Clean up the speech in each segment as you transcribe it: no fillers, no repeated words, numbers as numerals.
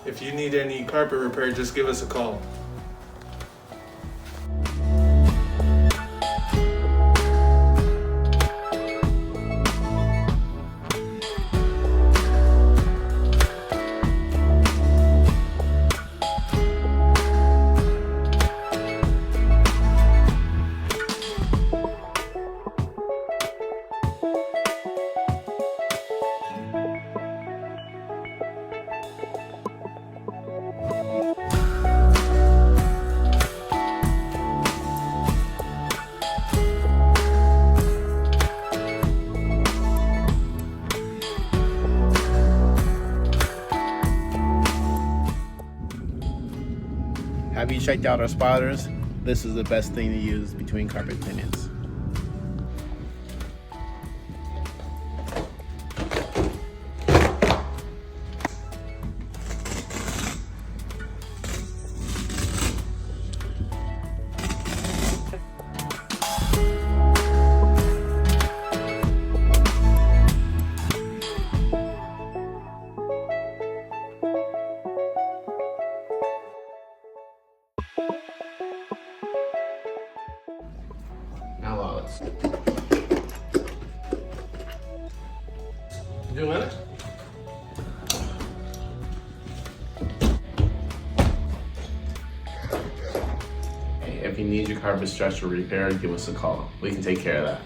If you need any carpet repair, just give us a call. Have you checked out our spotters? This is the best thing to use between carpet cleanings. Allowance. Doing it? Hey, if you need your carpet stretched or repaired, give us a call. We can take care of that.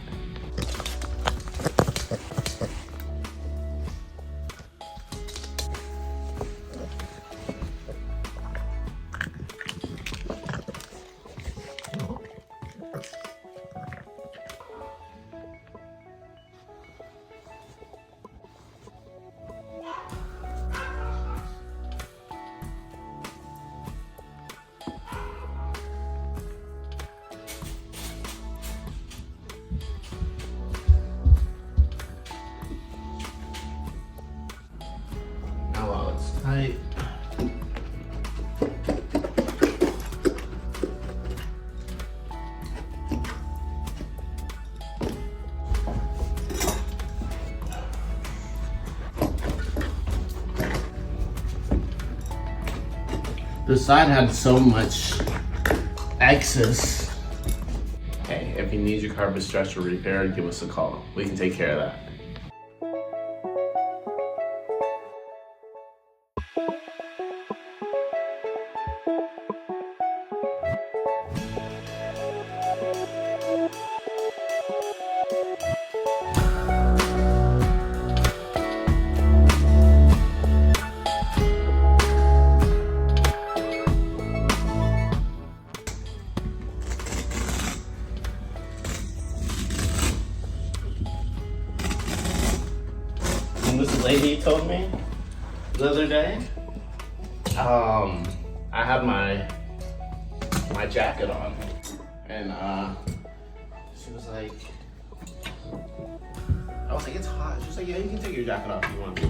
Now it's tight. This side had so much excess. Hey, if you need your carpet stretched or repaired, give us a call. We can take care of that. And this lady told me the other day, I had my jacket on, and she was like, I was like, it's hot. She was like, yeah, you can take your jacket off if you want to.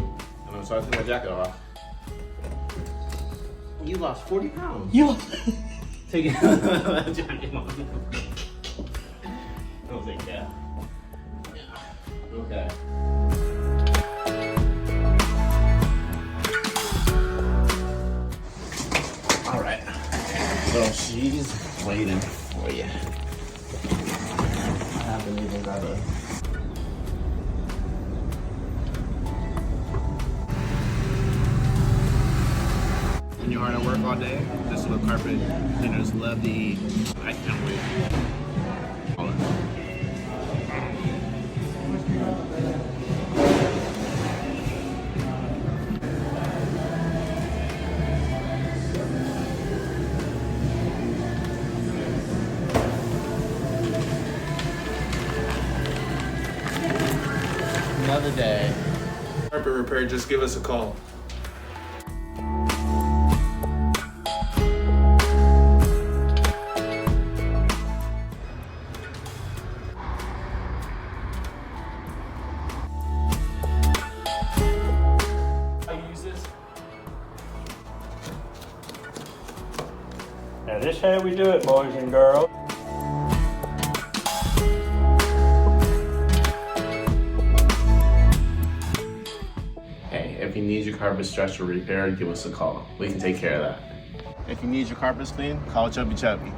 And so I took my jacket off. You lost 40 pounds. You Taking that jacket off. I was like, yeah. Okay. All right. So she's waiting for you. I haven't even got a. When you're hard at work all day, this is what carpet cleaners love to eat. I can't wait. Another day. Carpet repair, just give us a call. Now this how we do it, boys and girls. Hey, if you need your carpet stretched or repaired, give us a call. We can take care of that. If you need your carpets cleaned, call Chubby Chubby.